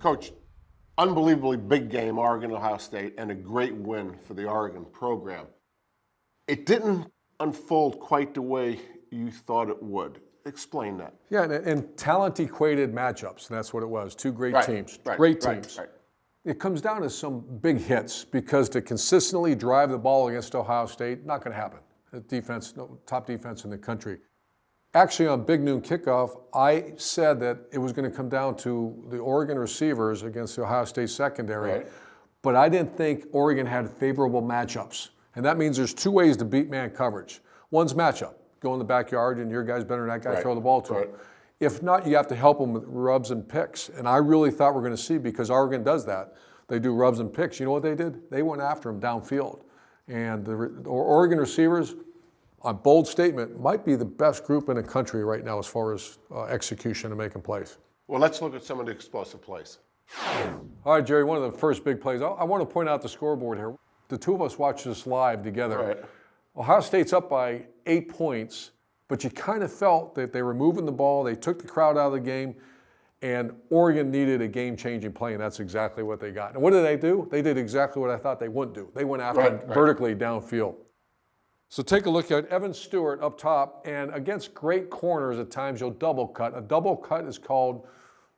Coach, unbelievably big game, Oregon-Ohio State, and a great win for the Oregon program. It didn't unfold quite the way you thought it would. Explain that. Yeah, and talent-equated matchups, and that's what it was. Two great teams. Great teams. Right. It comes down to some big hits because to consistently drive the ball against Ohio State, not going to happen. The defense, top defense in the country. Actually, on Big Noon Kickoff, I said that it was going to come down to the Oregon receivers against the Ohio State secondary, Right. but I didn't think Oregon had favorable matchups. And that means there's two ways to beat man coverage. One's matchup. Go in the backyard and your guy's better than that guy, throw the ball to him. If not, you have to help them with rubs and picks. And I really thought we're going to see, because Oregon does that. They do rubs and picks. You know what they did? They went after him downfield. And the Oregon receivers, a bold statement, might be the best group in the country right now as far as execution and making plays. Well, let's look at some of the explosive plays. All right, Jerry, one of the first big plays. I want to point out the scoreboard here. The two of us watched this live together. Right. Ohio State's up by 8 points, but you kind of felt that they were moving the ball, they took the crowd out of the game, and Oregon needed a game-changing play, and that's exactly what they got. And what did they do? They did exactly what I thought they wouldn't do. They went after him vertically downfield. So take a look at Evan Stewart up top, and against great corners at times you'll double cut. A double cut is called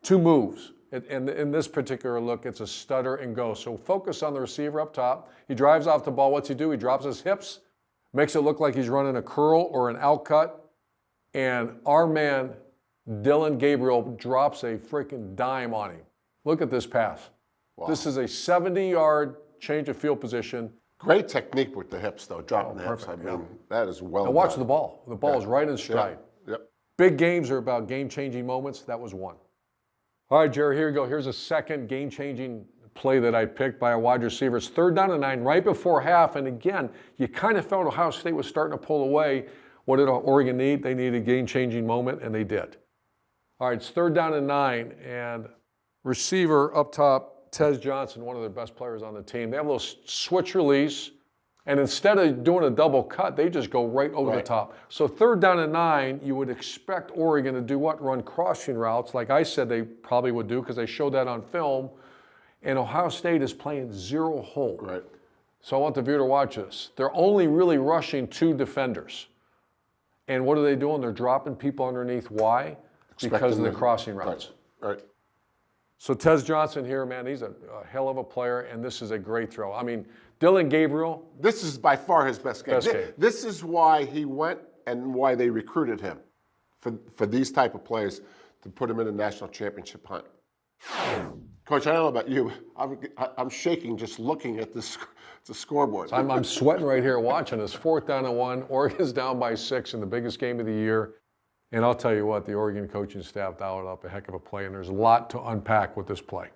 two moves. And in this particular look, it's a stutter and go. So focus on the receiver up top. He drives off the ball. What's he do? He drops his hips, makes it look like he's running a curl or an out cut, and our man, Dillon Gabriel, drops a freaking dime on him. Look at this pass. Wow. This is a 70-yard change of field position. Great technique with the hips, though, dropping the hips. I mean, that is well done. Now watch the ball. The ball is right in stride. Yep. Big games are about game-changing moments. That was one. All right, Jerry, here we go. Here's a second game-changing play that I picked by a wide receiver. It's 3rd down and 9, right before half. And again, you kind of felt Ohio State was starting to pull away. What did Oregon need? They needed a game-changing moment, and they did. All right, it's 3rd down and 9, and receiver up top, Tez Johnson, one of the best players on the team. They have a little switch release, and instead of doing a double cut, they just go right over the top. So 3rd down and 9, you would expect Oregon to do what? Run crossing routes, like I said they probably would do, because they showed that on film. And Ohio State is playing zero hole. Right. So I want the viewer to watch this. They're only really rushing 2 defenders. And what are they doing? They're dropping people underneath. Why? Because of the crossing routes. Right. So Tez Johnson here, man, he's a hell of a player, and this is a great throw. I mean, Dillon Gabriel. This is by far his best game. This is why he went and why they recruited him for these type of players to put him in the national championship hunt. Coach, I don't know about you. I'm shaking just looking at the scoreboard. So I'm sweating right here watching this. 4th down and 1. Oregon's down by 6 in the biggest game of the year. And I'll tell you what, the Oregon coaching staff dialed up a heck of a play, and there's a lot to unpack with this play.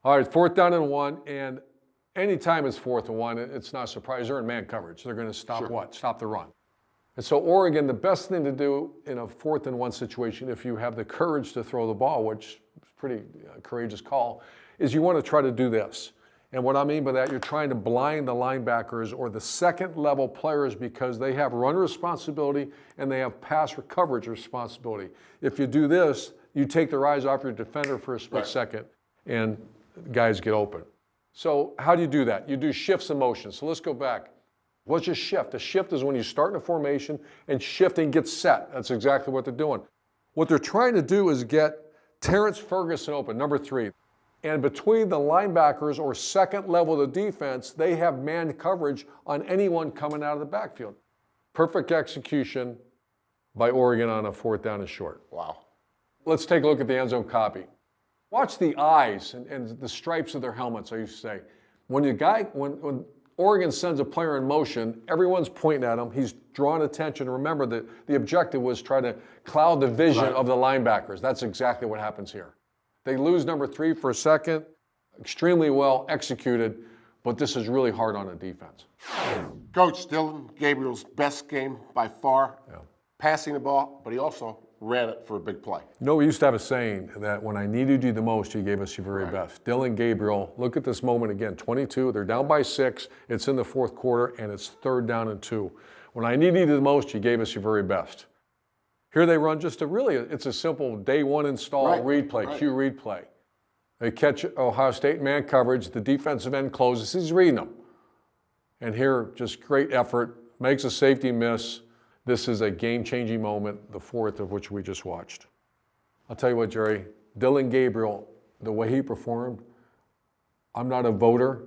All right, 4th down and 1, and anytime it's 4th and 1, it's not a surprise. They're in man coverage. They're going to stop what? Stop the run. And so Oregon, the best thing to do in a 4th and 1 situation, if you have the courage to throw the ball, which is a pretty courageous call, is you want to try to do this. And what I mean by that, you're trying to blind the linebackers or the second-level players because they have run responsibility and they have pass coverage responsibility. If you do this, you take their eyes off your defender for a split second, and guys get open. So how do you do that? You do shifts and motions. So let's go back. What's a shift? A shift is when you start in a formation and shifting gets set. That's exactly what they're doing. What they're trying to do is get Terrence Ferguson open, number 3. And between the linebackers or second level of the defense, they have man coverage on anyone coming out of the backfield. Perfect execution by Oregon on a 4th down and short. Wow. Let's take a look at the end zone copy. Watch the eyes and the stripes of their helmets, I used to say. When Oregon sends a player in motion, everyone's pointing at him. He's drawing attention. Remember that the objective was try to cloud the vision of the linebackers. That's exactly what happens here. They lose number 3 for a second. Extremely well executed, but this is really hard on the defense. Coach, Dillon Gabriel's best game by far, passing the ball, but he also ran it for a big play. You know, we used to have a saying that when I needed you the most, you gave us your very best. Dillon Gabriel, look at this moment again, 22. They're down by 6. It's in the 4th quarter, and it's 3rd down and 2. When I needed you the most, you gave us your very best. Here they run just it's a simple day 1 install read play, cue read play. They catch Ohio State man coverage. The defensive end closes. He's reading them. And here, just great effort. Makes a safety miss. This is a game-changing moment, the fourth of which we just watched. I'll tell you what, Jerry. Dillon Gabriel, the way he performed, I'm not a voter.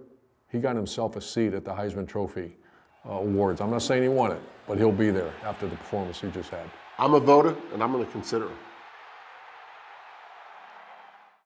He got himself a seat at the Heisman Trophy awards. I'm not saying he won it, but he'll be there after the performance he just had. I'm a voter, and I'm going to consider him.